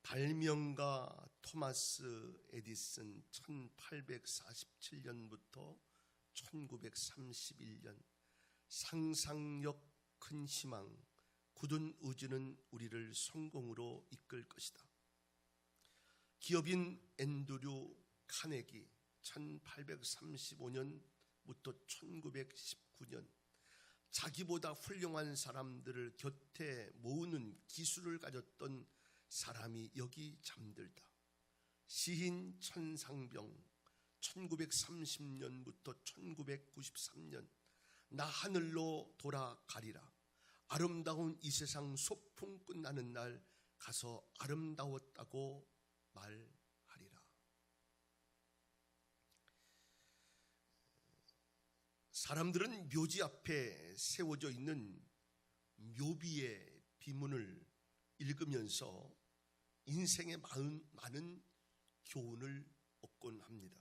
발명가 토마스 에디슨 1847년부터 1931년 상상력 큰 희망 굳은 의지는 우리를 성공으로 이끌 것이다. 기업인 앤드류 카네기 1835년부터 1919년 자기보다 훌륭한 사람들을 곁에 모으는 기술을 가졌던 사람이 여기 잠들다. 시인 천상병 1930년부터 1993년 나 하늘로 돌아가리라. 아름다운 이 세상 소풍 끝나는 날 가서 아름다웠다고 말하리라. 사람들은 묘지 앞에 세워져 있는 묘비의 비문을 읽으면서 인생의 많은 교훈을 얻곤 합니다.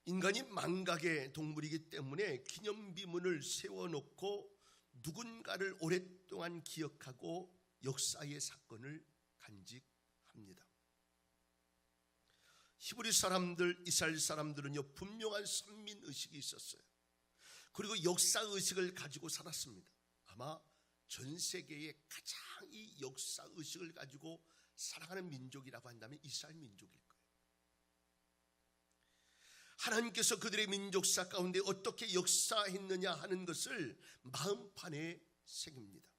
인간이 망각의 동물이기 때문에 기념비문을 세워놓고 누군가를 오랫동안 기억하고 역사의 사건을 간직합니다. 히브리 사람들, 이스라엘 사람들은요 분명한 선민의식이 있었어요. 그리고 역사의식을 가지고 살았습니다. 아마 전 세계에 가장 이 역사의식을 가지고 살아가는 민족이라고 한다면 이스라엘 민족일 거예요. 하나님께서 그들의 민족사 가운데 어떻게 역사했느냐 하는 것을 마음판에 새깁니다.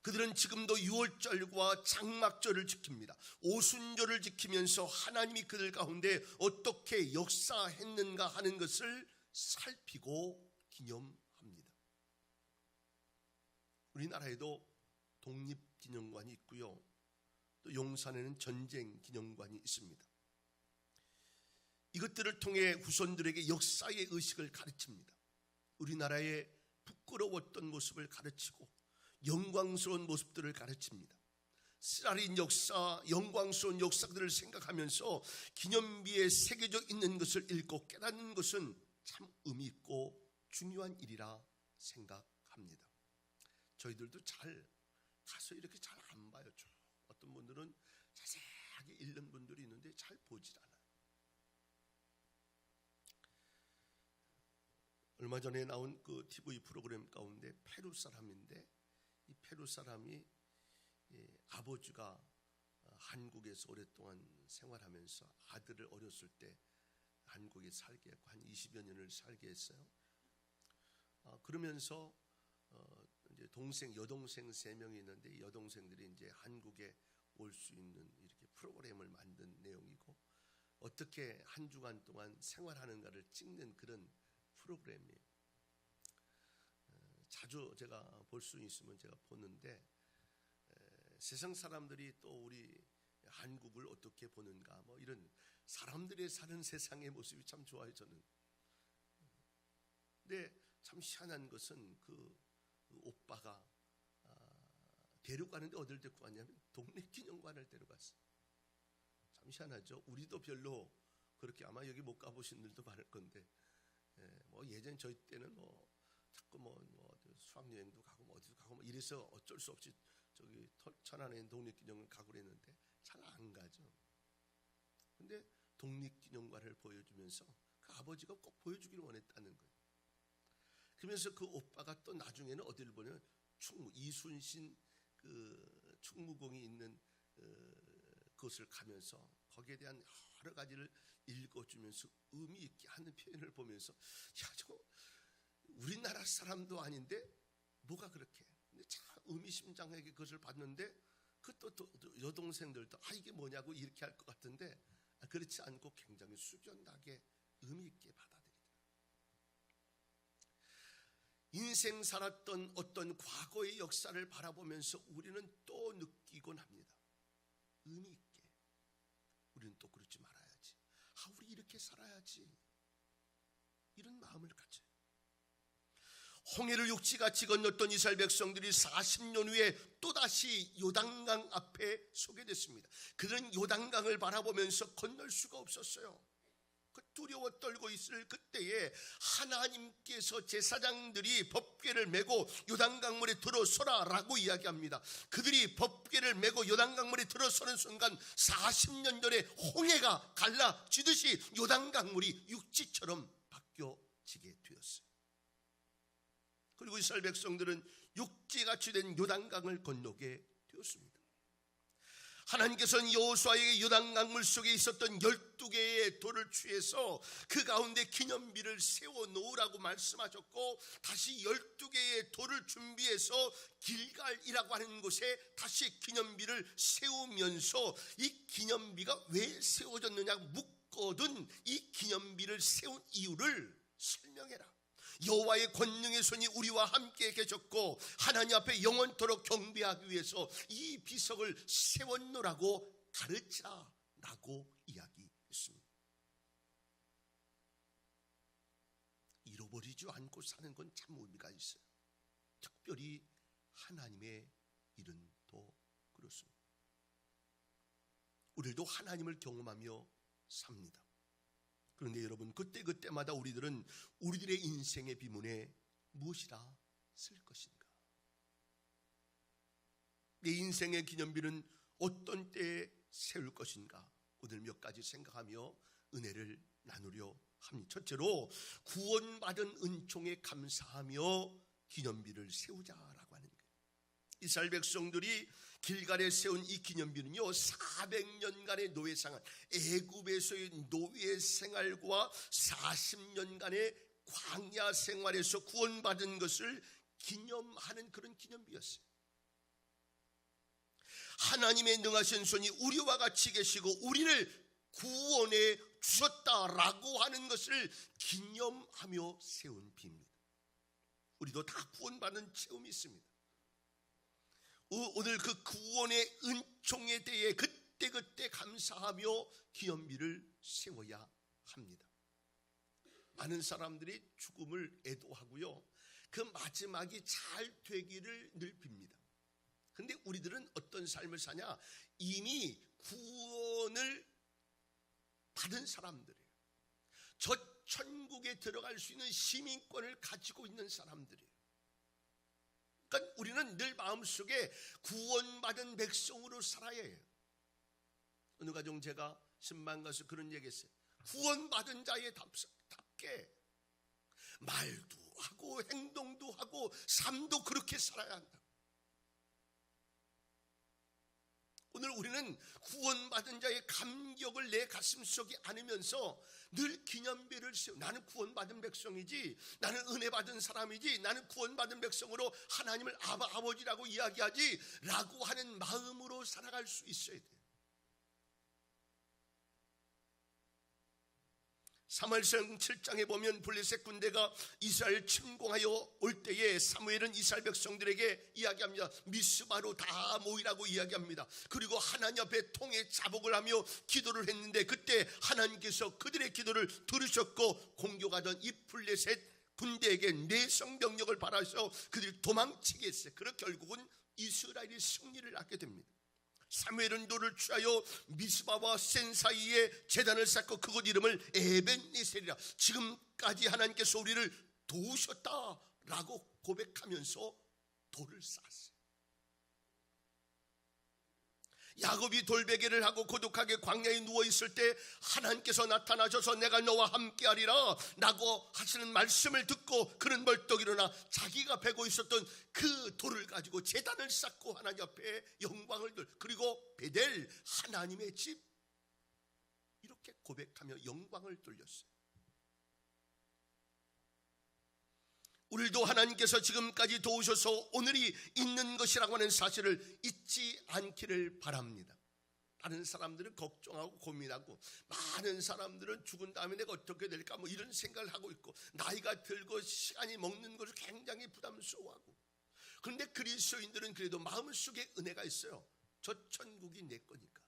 그들은 지금도 유월절과 장막절을 지킵니다. 오순절을 지키면서 하나님이 그들 가운데 어떻게 역사했는가 하는 것을 살피고 기념합니다. 우리나라에도 독립기념관이 있고요. 또 용산에는 전쟁기념관이 있습니다. 이것들을 통해 후손들에게 역사의 의식을 가르칩니다. 우리나라의 부끄러웠던 모습을 가르치고 영광스러운 모습들을 가르칩니다. 쓰라린 역사, 영광스러운 역사들을 생각하면서 기념비에 새겨져 있는 것을 읽고 깨닫는 것은 참 의미 있고 중요한 일이라 생각합니다. 저희들도 잘 가서 이렇게 잘 안 봐요. 어떤 분들은 자세하게 읽는 분들이 있는데 잘 보질 않아요. 얼마 전에 나온 그 TV 프로그램 가운데 페루 사람인데 이 페루 사람이 아버지가 한국에서 오랫동안 생활하면서 아들을 어렸을 때 한국에 살게 했고 한 20여 년을 살게 했어요. 그러면서 이제 여동생 3명이 있는데 이 여동생들이 이제 한국에 올 수 있는 이렇게 프로그램을 만든 내용이고 어떻게 한 주간 동안 생활하는가를 찍는 그런 프로그램이에요. 자주 제가 볼 수 있으면 제가 보는데 세상 사람들이 또 우리 한국을 어떻게 보는가 뭐 이런 사람들이 사는 세상의 모습이 참 좋아요 저는. 근데 참 희한한 것은 그 오빠가 데려가는데 어딜 데리고 갔냐면 독립기념관을 데려갔어요. 참 희한하죠. 우리도 별로 그렇게 아마 여기 못 가보신 분들도 많을 건데 뭐 예전 저희 때는 뭐 자꾸 뭐 수학여행도 가고 뭐 어디도 가고 뭐 이래서 어쩔 수 없이 저기 천안에 있는 독립기념관 가고 그랬는데 잘 안 가죠. 근데 독립기념관을 보여주면서 그 아버지가 꼭 보여주기를 원했다는 거예요. 그러면서 그 오빠가 또 나중에는 어디를 보냐면 이순신 그 충무공이 있는 그것을 가면서 거기에 대한 여러 가지를 읽어주면서 의미 있게 하는 표현을 보면서 야 저거 우리나라 사람도 아닌데 뭐가 그렇게 근데 참 의미심장하게 그것을 봤는데 그 또 여동생들도 이게 뭐냐고 이렇게 할 것 같은데 그렇지 않고 굉장히 숙연하게 의미 있게 받아들이더라고요. 인생 살았던 어떤 과거의 역사를 바라보면서 우리는 또 느끼곤 합니다. 의미 있게 우리는 또 그렇지 말아야지. 우리 이렇게 살아야지. 이런 마음을 가져요. 홍해를 육지같이 건넜던 이스라엘 백성들이 40년 후에 또다시 요단강 앞에 서게 됐습니다. 그들은 요단강을 바라보면서 건널 수가 없었어요. 그 두려워 떨고 있을 그때에 하나님께서 제사장들이 법궤를 메고 요단강물에 들어서라라고 이야기합니다. 그들이 법궤를 메고 요단강물에 들어서는 순간 40년 전에 홍해가 갈라지듯이 요단강물이 육지처럼 바뀌어지게 되었어요. 그리고 이스라엘 백성들은 육지같이 된 요단강을 건너게 되었습니다. 하나님께서는 여호수아에게 요단강물 속에 있었던 12개의 돌을 취해서 그 가운데 기념비를 세워 놓으라고 말씀하셨고, 다시 12개의 돌을 준비해서 길갈이라고 하는 곳에 다시 기념비를 세우면서 이 기념비가 왜 세워졌느냐 묻거든 이 기념비를 세운 이유를 설명해라. 여호와의 권능의 손이 우리와 함께 계셨고 하나님 앞에 영원토록 경배하기 위해서 이 비석을 세웠노라고 가르치라라고 이야기했습니다. 잃어버리지 않고 사는 건 참 의미가 있어요. 특별히 하나님의 일은 더 그렇습니다. 우리도 하나님을 경험하며 삽니다. 그런데 여러분, 그때마다 우리들은 우리들의 인생의 비문에 무엇이라 쓸 것인가? 내 인생의 기념비는 어떤 때에 세울 것인가? 오늘 몇 가지 생각하며 은혜를 나누려 합니다. 첫째로, 구원받은 은총에 감사하며 기념비를 세우자라고 하는 거예요. 이스라엘 백성들이 길갈에 세운 이 기념비는요, 400년간의 노예 생활, 애굽에서의 노예 생활과 40년간의 광야 생활에서 구원받은 것을 기념하는 그런 기념비였어요. 하나님의 능하신 손이 우리와 같이 계시고 우리를 구원해 주셨다라고 하는 것을 기념하며 세운 비입니다. 우리도 다 구원받은 체험이 있습니다. 오늘 그 구원의 은총에 대해 그때 감사하며 기념비를 세워야 합니다. 많은 사람들이 죽음을 애도하고요, 그 마지막이 잘 되기를 늘 빕니다. 그런데 우리들은 어떤 삶을 사냐? 이미 구원을 받은 사람들이에요. 저 천국에 들어갈 수 있는 시민권을 가지고 있는 사람들이에요. 그러니까 우리는 늘 마음속에 구원받은 백성으로 살아야 해요. 어느 가정 제가 신방 가서 그런 얘기했어요. 구원받은 자의 답게 말도 하고 행동도 하고 삶도 그렇게 살아야 한다. 오늘 우리는 구원받은 자의 감격을 내 가슴속에 안으면서 늘 기념비를 세워. 나는 구원받은 백성이지, 나는 은혜 받은 사람이지, 나는 구원받은 백성으로 하나님을 아버지라고 이야기하지 라고 하는 마음으로 살아갈 수 있어야 돼요. 사무엘상 7장에 보면 블레셋 군대가 이스라엘 침공하여 올 때에 사무엘은 이스라엘 백성들에게 이야기합니다. 미스바로 다 모이라고 이야기합니다. 그리고 하나님 앞에 통에 자복을 하며 기도를 했는데 그때 하나님께서 그들의 기도를 들으셨고 공격하던 이 블레셋 군대에게 내성병력을 발하셔 그들이 도망치게 했어요. 그래서 결국은 이스라엘이 승리를 하게 됩니다. 사무엘은 돌을 취하여 미스바와 센 사이에 제단을 쌓고 그곳 이름을 에벤에셀이라, 지금까지 하나님께서 우리를 도우셨다라고 고백하면서 돌을 쌓았어요. 야곱이 돌베개를 하고 고독하게 광야에 누워있을 때 하나님께서 나타나셔서 내가 너와 함께하리라 라고 하시는 말씀을 듣고 그는 벌떡 일어나 자기가 베고 있었던 그 돌을 가지고 제단을 쌓고 하나님 앞에 영광을 그리고 베델 하나님의 집 이렇게 고백하며 영광을 돌렸어요. 우리도 하나님께서 지금까지 도우셔서 오늘이 있는 것이라고 하는 사실을 잊지 않기를 바랍니다. 다른 사람들은 걱정하고 고민하고, 많은 사람들은 죽은 다음에 내가 어떻게 될까 뭐 이런 생각을 하고 있고, 나이가 들고 시간이 먹는 것을 굉장히 부담스러워하고. 그런데 그리스도인들은 그래도 마음속에 은혜가 있어요. 저 천국이 내 거니까.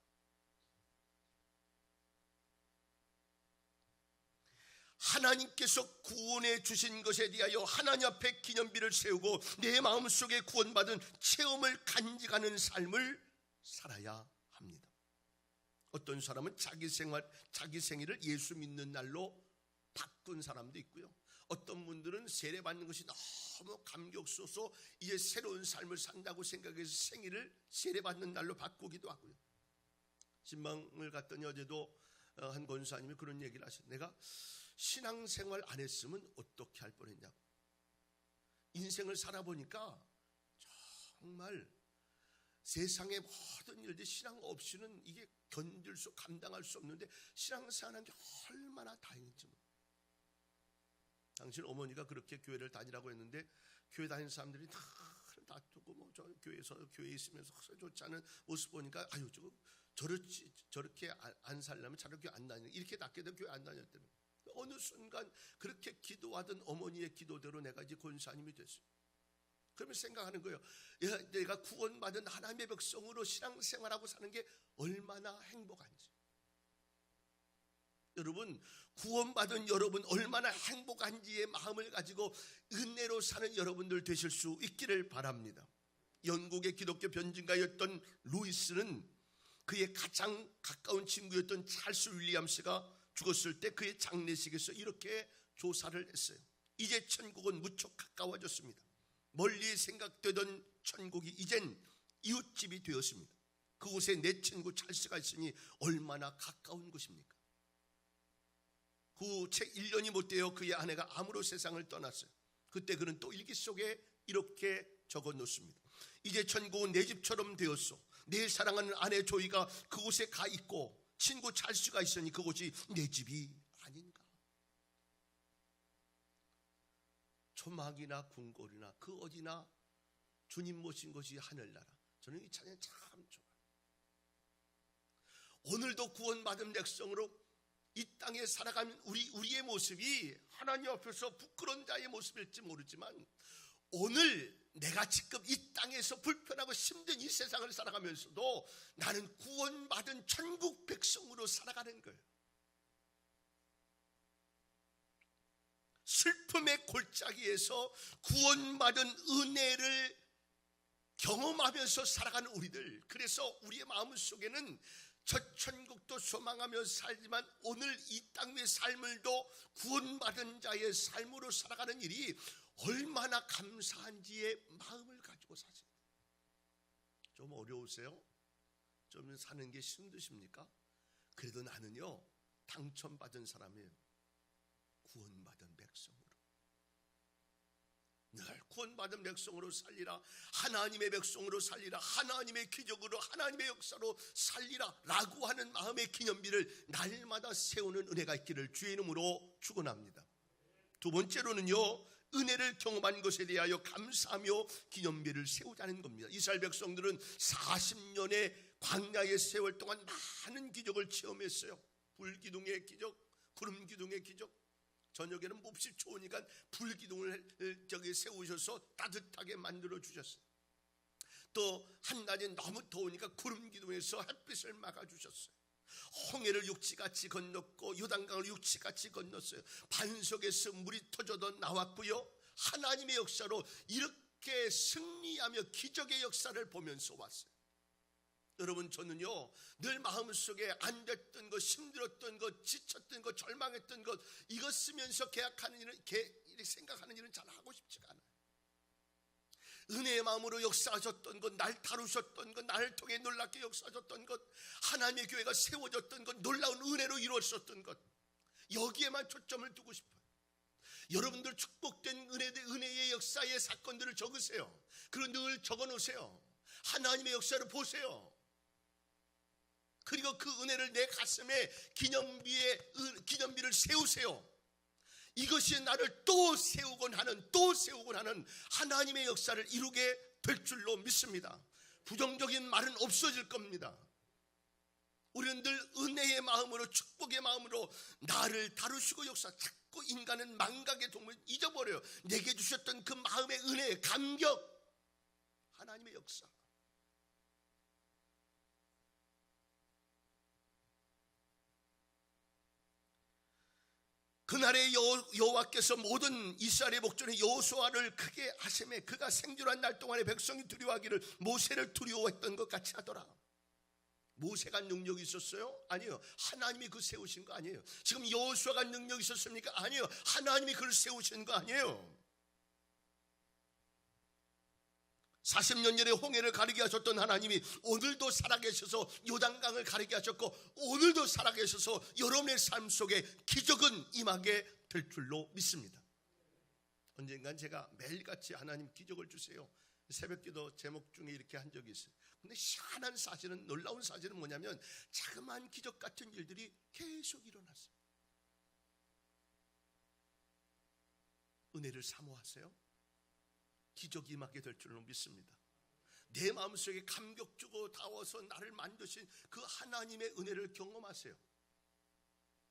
하나님께서 구원해 주신 것에 대하여 하나님 앞에 기념비를 세우고 내 마음속에 구원받은 체험을 간직하는 삶을 살아야 합니다. 어떤 사람은 자기 생일을 예수 믿는 날로 바꾼 사람도 있고요. 어떤 분들은 세례받는 것이 너무 감격스러워서 이제 새로운 삶을 산다고 생각해서 생일을 세례받는 날로 바꾸기도 하고요. 신방을 갔더니 어제도 한 권사님이 그런 얘기를 하셨어요. 내가 신앙생활 안 했으면 어떻게 할 뻔했냐고. 인생을 살아보니까 정말 세상의 모든 일들이 신앙 없이는 이게 견딜 수 감당할 수 없는데 신앙생활하는 게 얼마나 다행인지. 당신 어머니가 그렇게 교회를 다니라고 했는데 교회 다니는 사람들이 다 다투고 뭐 저 교회에 있으면서 좋지 않은 모습 보니까 아유 저렇게 안 살려면 저렇게 안 다니는 이렇게 낮게 되면 교회 안 다녔다는. 어느 순간 그렇게 기도하던 어머니의 기도대로 내가 이제 권사님이 됐어요. 그러면 생각하는 거예요. 내가 구원받은 하나님의 백성으로 신앙생활하고 사는 게 얼마나 행복한지. 여러분, 구원받은 여러분 얼마나 행복한지의 마음을 가지고 은혜로 사는 여러분들 되실 수 있기를 바랍니다. 영국의 기독교 변증가였던 루이스는 그의 가장 가까운 친구였던 찰스 윌리엄스가 죽었을 때 그의 장례식에서 이렇게 조사를 했어요. 이제 천국은 무척 가까워졌습니다. 멀리 생각되던 천국이 이젠 이웃집이 되었습니다. 그곳에 내 친구 찰스가 있으니 얼마나 가까운 곳입니까? 그 채 1년이 못 되어 그의 아내가 암으로 세상을 떠났어요. 그때 그는 또 일기 속에 이렇게 적어 놓습니다. 이제 천국은 내 집처럼 되었소. 내 사랑하는 아내 조이가 그곳에 가 있고 친구 찰스가 있으니 그곳이 내 집이 아닌가. 초막이나 궁궐이나 그 어디나 주님 모신 곳이 하늘나라. 저는 이 찬양 참 좋아요. 오늘도 구원받은 백성으로 이 땅에 살아가는 우리의 모습이 하나님 앞에서 부끄러운 자의 모습일지 모르지만 오늘 내가 지금 이 땅에서 불편하고 힘든 이 세상을 살아가면서도 나는 구원받은 천국 백성으로 살아가는 거예요. 슬픔의 골짜기에서 구원받은 은혜를 경험하면서 살아가는 우리들. 그래서 우리의 마음속에는 저 천국도 소망하며 살지만 오늘 이 땅의 삶을도 구원받은 자의 삶으로 살아가는 일이 얼마나 감사한지의 마음을 가지고 사세요. 좀 어려우세요? 좀 사는 게 힘드십니까? 그래도 나는요 당첨받은 사람이에요. 구원받은 백성으로 늘 구원받은 백성으로 살리라. 하나님의 백성으로 살리라. 하나님의 기적으로 하나님의 역사로 살리라 라고 하는 마음의 기념비를 날마다 세우는 은혜가 있기를 주의 이름으로 축원합니다. 두 번째로는요 은혜를 경험한 것에 대하여 감사하며 기념비를 세우자는 겁니다. 이스라엘 백성들은 40년의 광야의 세월 동안 많은 기적을 체험했어요. 불기둥의 기적, 구름기둥의 기적. 저녁에는 몹시 추우니까 불기둥을 세우셔서 따뜻하게 만들어 주셨어요. 또 한낮에 너무 더우니까 구름기둥에서 햇빛을 막아주셨어요. 홍해를 육지같이 건넜고 요단강을 육지같이 건넜어요. 반석에서 물이 터져도 나왔고요. 하나님의 역사로 이렇게 승리하며 기적의 역사를 보면서 왔어요. 여러분 저는요 늘 마음속에 안 됐던 것, 힘들었던 것, 지쳤던 것, 절망했던 것 이것 쓰면서 계약하는 일은 생각하는 일은 잘 하고 싶지가 않아요. 은혜의 마음으로 역사하셨던 것, 날 다루셨던 것, 나를 통해 놀랍게 역사하셨던 것, 하나님의 교회가 세워졌던 것, 놀라운 은혜로 이루어졌던 것, 여기에만 초점을 두고 싶어요. 여러분들 축복된 은혜의 역사의 사건들을 적으세요. 그리고 늘 적어놓으세요. 하나님의 역사를 보세요. 그리고 그 은혜를 내 가슴에 기념비를 세우세요. 이것이 나를 또 세우곤 하는 하나님의 역사를 이루게 될 줄로 믿습니다. 부정적인 말은 없어질 겁니다. 우리는 늘 은혜의 마음으로 축복의 마음으로 나를 다루시고 역사. 자꾸 인간은 망각의 동물을 잊어버려요. 내게 주셨던 그 마음의 은혜, 감격, 하나님의 역사. 그날에 여호와께서 모든 이스라엘의 목전에 여호수아를 크게 하시매 그가 생존한 날 동안에 백성이 두려워하기를 모세를 두려워했던 것 같이 하더라. 모세가 능력이 있었어요? 아니요. 하나님이 그 세우신 거 아니에요. 지금 여호수아가 능력이 있었습니까? 아니요. 하나님이 그를 세우신 거 아니에요. 40년 전에 홍해를 가르게 하셨던 하나님이 오늘도 살아계셔서 요단강을 가르게 하셨고, 오늘도 살아계셔서 여러분의 삶 속에 기적은 임하게 될 줄로 믿습니다. 언젠간 제가 매일같이 하나님 기적을 주세요, 새벽기도 제목 중에 이렇게 한 적이 있어요. 근데 희한한 사실은, 놀라운 사실은 뭐냐면 자그마한 기적 같은 일들이 계속 일어났어요. 은혜를 사모하세요. 기적이 임하게 될 줄로 믿습니다. 내 마음속에 감격 주고 다워서 나를 만드신 그 하나님의 은혜를 경험하세요.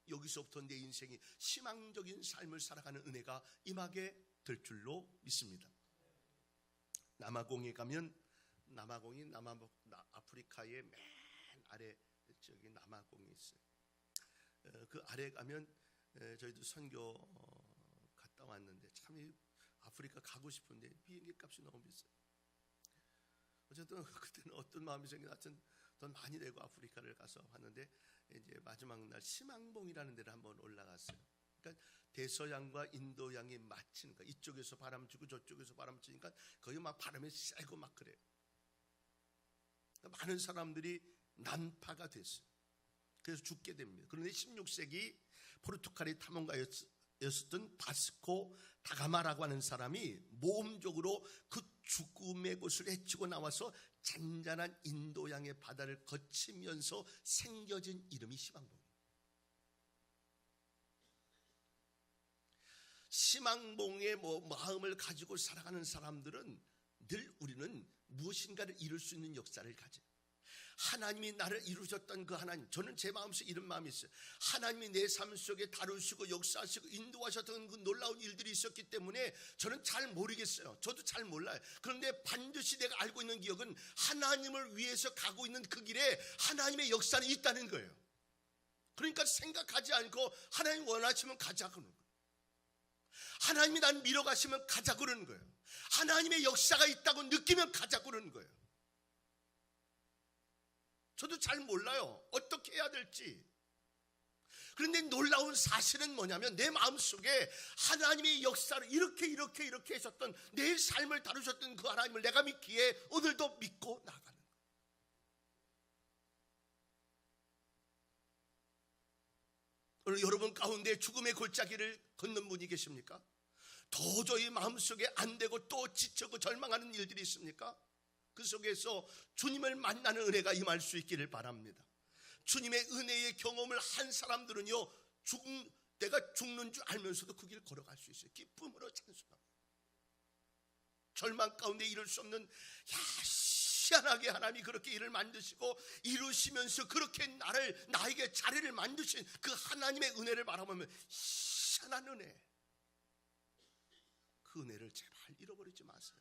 여기서부터 내 인생이 희망적인 삶을 살아가는 은혜가 임하게 될 줄로 믿습니다. 남아공에 가면, 남아공이 아프리카의 맨 아래 저기 남아공이 있어요. 그 아래 가면 저희도 선교 갔다 왔는데 참 아프리카 가고 싶은데 비행기 값이 너무 비싸요. 어쨌든 그때는 어떤 마음이 생겨, 하여튼 돈 많이 내고 아프리카를 가서 왔는데, 이제 마지막 날 시망봉이라는 데를 한번 올라갔어요. 그러니까 대서양과 인도양이 맞히니까 이쪽에서 바람 주고 저쪽에서 바람 치니까 거의 막 바람이 세고 막 그래요. 그러니까 많은 사람들이 난파가 됐어요. 그래서 죽게 됩니다. 그런데 16세기 포르투갈의 탐험가였던 바스코 다가마라고 하는 사람이 모험적으로 그 죽음의 곳을 헤치고 나와서 잔잔한 인도양의 바다를 거치면서 생겨진 이름이 시망봉이에요. 시망봉의 마음을 가지고 살아가는 사람들은 늘 우리는 무엇인가를 이룰 수 있는 역사를 가져요. 하나님이 나를 이루셨던 그 하나님, 저는 제 마음속에 이런 마음이 있어요. 하나님이 내 삶 속에 다루시고 역사하시고 인도하셨던 그 놀라운 일들이 있었기 때문에 저는 잘 모르겠어요. 저도 잘 몰라요. 그런데 반드시 내가 알고 있는 기억은 하나님을 위해서 가고 있는 그 길에 하나님의 역사는 있다는 거예요. 그러니까 생각하지 않고 하나님 원하시면 가자 그러는 거예요. 하나님이 난 밀어가시면 가자 그러는 거예요. 하나님의 역사가 있다고 느끼면 가자 그러는 거예요. 저도 잘 몰라요. 어떻게 해야 될지. 그런데 놀라운 사실은 뭐냐면 내 마음속에 하나님의 역사를 이렇게 하셨던, 내 삶을 다루셨던 그 하나님을 내가 믿기에 오늘도 믿고 나가는 거예요. 오늘 여러분 가운데 죽음의 골짜기를 걷는 분이 계십니까? 도저히 마음속에 안 되고 또 지치고 절망하는 일들이 있습니까? 그 속에서 주님을 만나는 은혜가 임할 수 있기를 바랍니다. 주님의 은혜의 경험을 한 사람들은요, 내가 죽는 줄 알면서도 그 길을 걸어갈 수 있어요. 기쁨으로 찬송합니다. 절망 가운데 이룰 수 없는, 희한하게 하나님이 그렇게 일을 만드시고 이루시면서 그렇게 나에게 자리를 만드신 그 하나님의 은혜를 바라보면 희한한 은혜, 그 은혜를 제발 잃어버리지 마세요.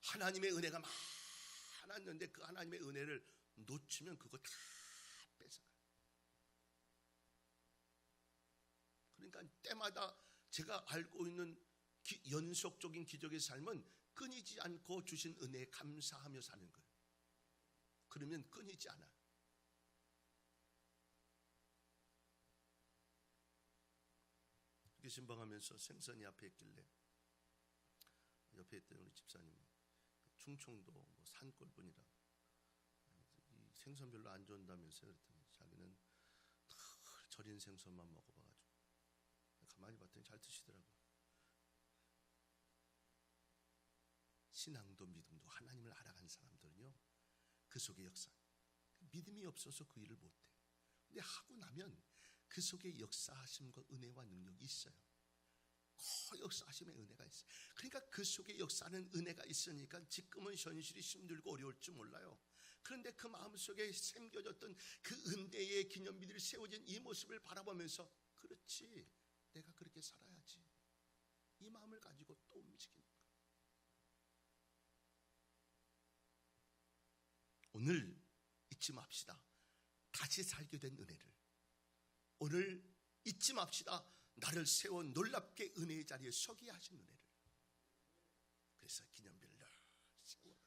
하나님의 은혜가 많았는데 그 하나님의 은혜를 놓치면 그거 다 뺏어가요. 그러니까 때마다 제가 알고 있는 연속적인 기적의 삶은 끊이지 않고 주신 은혜에 감사하며 사는 거예요. 그러면 끊이지 않아요. 이렇게 신방하면서 생선이 앞에 있길래 옆에 있던 우리 집사님이 충청도 산골분이라 이 생선 별로 안 좋아한다면서요. 그랬더니 자기는 다 절인 생선만 먹어봐가지고 가만히 봤더니 잘 드시더라고요. 신앙도 믿음도 하나님을 알아간 사람들은요, 그 속에 역사, 믿음이 없어서 그 일을 못해. 근데 하고 나면 그 속에 역사하심과 은혜와 능력이 있어요. 그 역사하심의 은혜가 있어요. 그러니까 그 속에 역사하는 은혜가 있으니까 지금은 현실이 힘들고 어려울지 몰라요. 그런데 그 마음속에 생겨졌던 그 은혜의 기념비들이 세워진 이 모습을 바라보면서, 그렇지, 내가 그렇게 살아야지, 이 마음을 가지고 또 움직이는 거예요. 오늘 잊지 맙시다. 다시 살게 된 은혜를. 오늘 잊지 맙시다. 나를 세워 놀랍게 은혜의 자리에 서게 하신 은혜를. 그래서 기념비를 늘 세워라.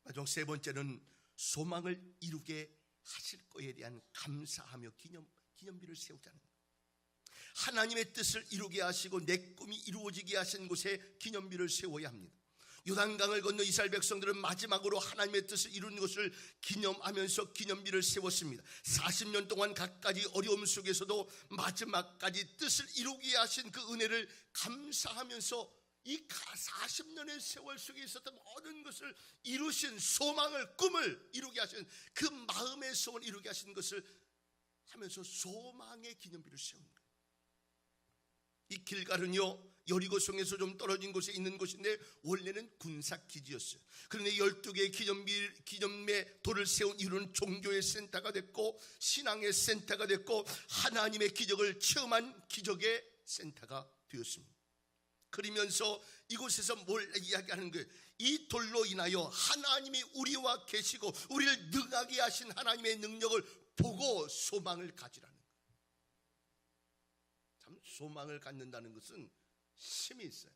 마지막 세 번째는 소망을 이루게 하실 거에 대한 감사하며 기념비를 세우자는 거예요. 하나님의 뜻을 이루게 하시고 내 꿈이 이루어지게 하신 곳에 기념비를 세워야 합니다. 요단강을 건너 이스라엘 백성들은 마지막으로 하나님의 뜻을 이루는 것을 기념하면서 기념비를 세웠습니다. 40년 동안 각가지 어려움 속에서도 마지막까지 뜻을 이루게 하신 그 은혜를 감사하면서 이 40년의 세월 속에 있었던 모든 것을 이루신 소망을, 꿈을 이루게 하신 그 마음의 소원을 이루게 하신 것을 하면서 소망의 기념비를 세운 거예요. 이 길갈은요, 여리고성에서 좀 떨어진 곳에 있는 곳인데 원래는 군사기지였어요. 그런데 12개의 기념의 돌을 세운 이유는 종교의 센터가 됐고 신앙의 센터가 됐고 하나님의 기적을 체험한 기적의 센터가 되었습니다. 그러면서 이곳에서 뭘 이야기하는 거예요? 이 돌로 인하여 하나님이 우리와 계시고 우리를 능하게 하신 하나님의 능력을 보고 소망을 가지라는 거예요. 참 소망을 갖는다는 것은 힘이 있어요.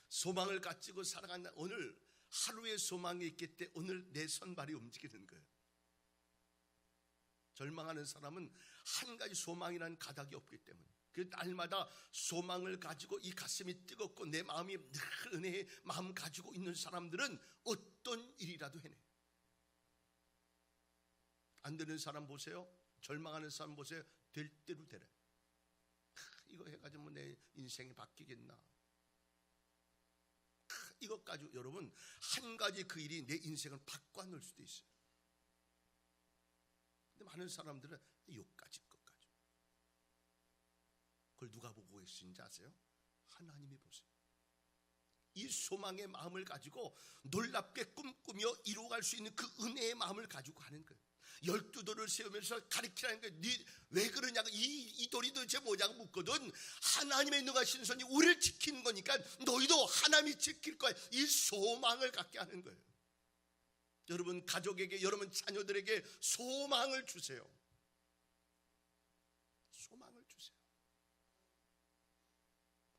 소망을 가지고 살아간다. 오늘 하루의 소망이 있기 때문에 오늘 내 손발이 움직이는 거예요. 절망하는 사람은 한 가지 소망이라는 가닥이 없기 때문에 그 날마다 소망을 가지고 이 가슴이 뜨겁고 내 마음이 늘 은혜의 마음 가지고 있는 사람들은 어떤 일이라도 해내. 안 되는 사람 보세요. 절망하는 사람 보세요. 될 대로 되래. 이거 해가지고 내 인생이 바뀌겠나. 이것 가지고 여러분 한 가지 그 일이 내 인생을 바꿔놓을 수도 있어요. 근데 많은 사람들은 여기까지 것까지. 그걸 누가 보고 계신지 아세요? 하나님이 보세요. 이 소망의 마음을 가지고 놀랍게 꿈꾸며 이루어갈 수 있는 그 은혜의 마음을 가지고 가는 거예요. 12돌을 세우면서 가르치라는 거예요. 왜 그러냐고, 이 돌이 도대체 뭐냐고 묻거든. 하나님의 능하신 손이 우리를 지키는 거니까 너희도 하나님이 지킬 거야. 이 소망을 갖게 하는 거예요. 여러분 가족에게, 여러분 자녀들에게 소망을 주세요. 소망을 주세요.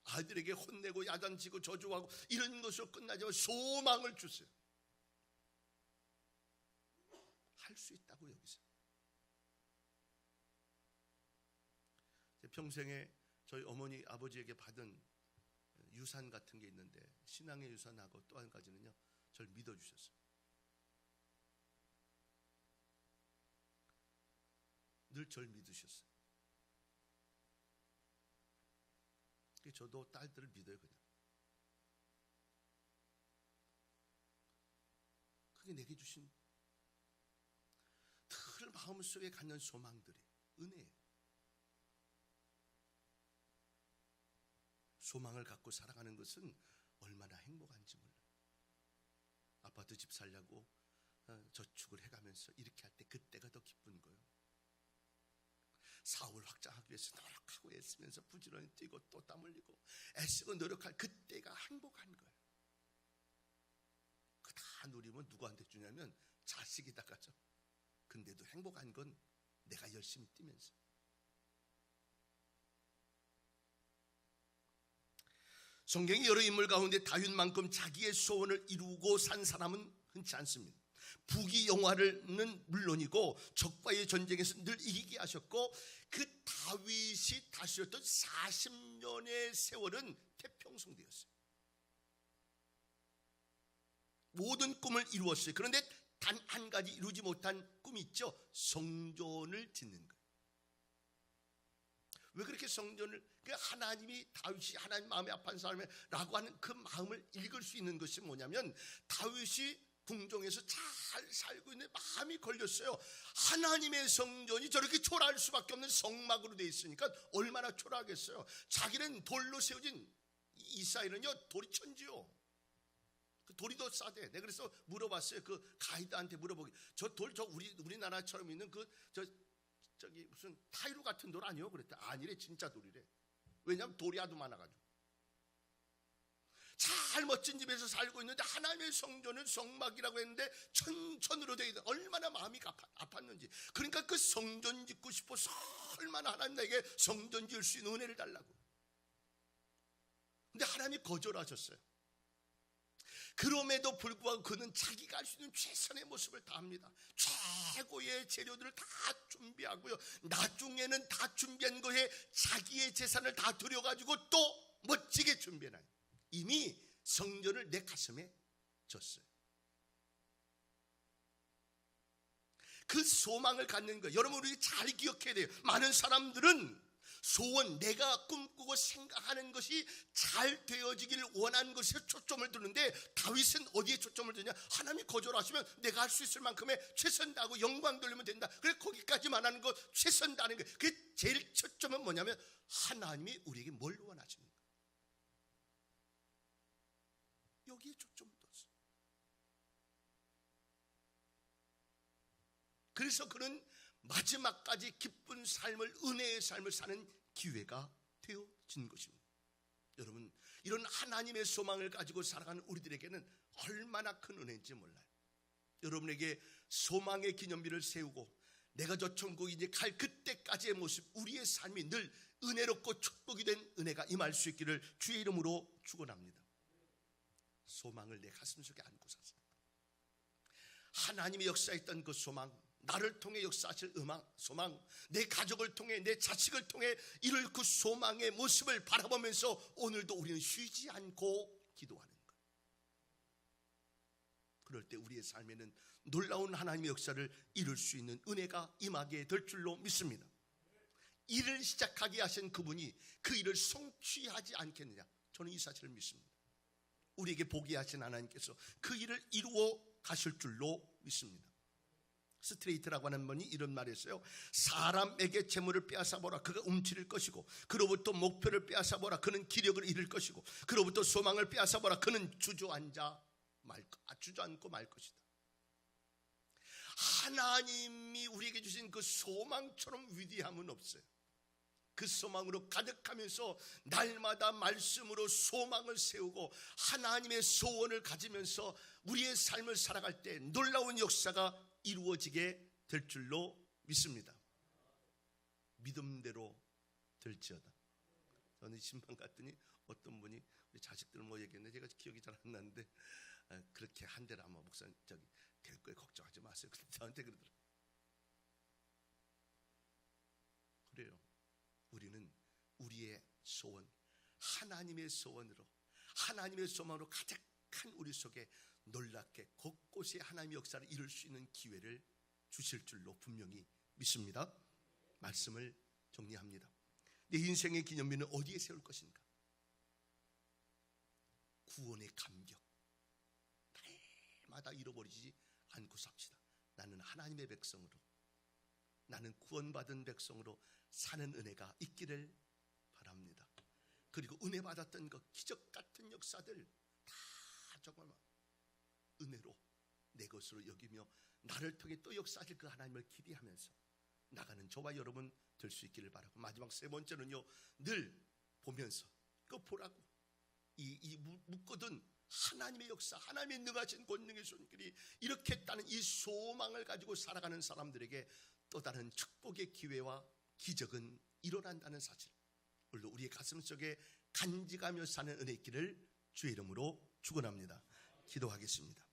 아이들에게 혼내고 야단치고 저주하고 이런 것으로 끝나지 말고 소망을 주세요. 할 수 있다고 여기서. 평생에 저희 어머니 아버지에게 받은 유산 같은 게 있는데 신앙의 유산하고 또 한 가지는요, 저를 믿어주셨어요. 늘 절 믿으셨어요. 저도 딸들을 믿어요. 그냥 그게 내게 주신 늘 마음속에 갖는 소망들이 은혜예요. 소망을 갖고 살아가는 것은 얼마나 행복한지 몰라요. 아파트 집 살려고 저축을 해가면서 이렇게 할 때 그때가 더 기쁜 거예요. 사업을 확장하기 위해서 노력하고 애쓰면서 부지런히 뛰고 또 땀 흘리고 애쓰고 노력할 그때가 행복한 거예요. 그 다 누리면 누구한테 주냐면 자식이다가죠. 근데도 행복한 건 내가 열심히 뛰면서. 성경의 여러 인물 가운데 다윗만큼 자기의 소원을 이루고 산 사람은 흔치 않습니다. 부귀영화는 물론이고 적과의 전쟁에서 늘 이기게 하셨고 그 다윗이 다스렸던 40년의 세월은 태평성대였어요. 모든 꿈을 이루었어요. 그런데 단 한 가지 이루지 못한 꿈이 있죠. 성전을 짓는 거예요. 왜 그렇게 성전을, 하나님이 다윗이 하나님 마음에 아픈 사람이라고 하는 그 마음을 읽을 수 있는 것이 뭐냐면 다윗이 궁정에서 잘 살고 있는 마음이 걸렸어요. 하나님의 성전이 저렇게 초라할 수밖에 없는 성막으로 되어 있으니까 얼마나 초라하겠어요. 자기는 돌로 세워진 이스라엘은요 돌이 천지요. 그 돌이 더 싸대. 내가 그래서 물어봤어요. 그 가이드한테 물어보기. 저 돌 우리나라처럼 있는 저기 무슨 타이루 같은 돌 아니요? 그랬더니 아니래, 진짜 돌이래. 왜냐하면 돌이 아주 많아가지고. 잘 멋진 집에서 살고 있는데 하나님의 성전은 성막이라고 했는데 천으로 되어 있는, 얼마나 마음이 아팠는지. 그러니까 그 성전 짓고 싶어서 얼마나 하나님 나에게 성전 지을 수 있는 은혜를 달라고. 근데 하나님이 거절하셨어요. 그럼에도 불구하고 그는 자기가 할 수 있는 최선의 모습을 다합니다. 최고의 재료들을 다 준비하고요, 나중에는 다 준비한 거에 자기의 재산을 다 들여가지고 또 멋지게 준비해놔요. 이미 성전을 내 가슴에 졌어요. 그 소망을 갖는 거예요. 여러분, 우리 잘 기억해야 돼요. 많은 사람들은 소원, 내가 꿈꾸고 생각하는 것이 잘 되어지기를 원하는 것에 초점을 두는데, 다윗은 어디에 초점을 두냐? 하나님이 거절하시면 내가 할 수 있을 만큼의 최선 다하고 영광 돌리면 된다. 그래, 거기까지만 하는 것, 최선 다하는 거. 그 제일 초점은 뭐냐면 하나님이 우리에게 뭘 원하십니까? 여기에 초점을 뒀어요. 그래서 그는 마지막까지 기쁜 삶을, 은혜의 삶을 사는 기회가 되어진 것입니다. 여러분, 이런 하나님의 소망을 가지고 살아가는 우리들에게는 얼마나 큰 은혜인지 몰라요. 여러분에게 소망의 기념비를 세우고 내가 저 천국에 이제 갈 그때까지의 모습, 우리의 삶이 늘 은혜롭고 축복이 된 은혜가 임할 수 있기를 주의 이름으로 축원합니다. 소망을 내 가슴속에 안고 사세요. 하나님의 역사했던 그 소망, 나를 통해 역사하실 소망, 내 가족을 통해, 내 자식을 통해 이룰 그 소망의 모습을 바라보면서 오늘도 우리는 쉬지 않고 기도하는 것. 그럴 때 우리의 삶에는 놀라운 하나님의 역사를 이룰 수 있는 은혜가 임하게 될 줄로 믿습니다. 일을 시작하게 하신 그분이 그 일을 성취하지 않겠느냐? 저는 이 사실을 믿습니다. 우리에게 보게 하신 하나님께서 그 일을 이루어 가실 줄로 믿습니다. 스트레이트라고 하는 분이 이런 말을 했어요. 사람에게 재물을 빼앗아보라, 그가 움츠릴 것이고, 그로부터 목표를 빼앗아보라, 그는 기력을 잃을 것이고, 그로부터 소망을 빼앗아보라, 그는 주저앉고 말 것이다. 하나님이 우리에게 주신 그 소망처럼 위대함은 없어요. 그 소망으로 가득하면서 날마다 말씀으로 소망을 세우고 하나님의 소원을 가지면서 우리의 삶을 살아갈 때 놀라운 역사가 이루어지게 될 줄로 믿습니다. 믿음대로 될지어다. 저는 신방 갔더니 어떤 분이 우리 자식들 뭐 얘기했는데 제가 기억이 잘 안 나는데, 그렇게 한대라, 아마 목사님 저기 될 거에 걱정하지 마세요. 저한테 그러더라고요. 그래요. 우리는 우리의 소원, 하나님의 소원으로, 하나님의 소망으로 가득한 우리 속에 놀랍게 곳곳에 하나님의 역사를 이룰 수 있는 기회를 주실 줄로 분명히 믿습니다. 말씀을 정리합니다. 내 인생의 기념비는 어디에 세울 것인가? 구원의 감격, 날마다 잃어버리지 않고 삽시다. 나는 하나님의 백성으로, 나는 구원받은 백성으로 사는 은혜가 있기를 바랍니다. 그리고 은혜 받았던 것, 기적 같은 역사들 다 정말 은혜로 내 것으로 여기며 나를 통해 또 역사하실 그 하나님을 기대하면서 나가는 저와 여러분 될 수 있기를 바라고, 마지막 세 번째는요, 늘 보면서 그거 보라고, 이 묻거든 하나님의 역사, 하나님의 능하신 권능의 손길이 이렇게 했다는 이 소망을 가지고 살아가는 사람들에게 또 다른 축복의 기회와 기적은 일어난다는 사실, 오늘도 우리의 가슴 속에 간직하며 사는 은혜 있기를 주의 이름으로 축원합니다. 기도하겠습니다.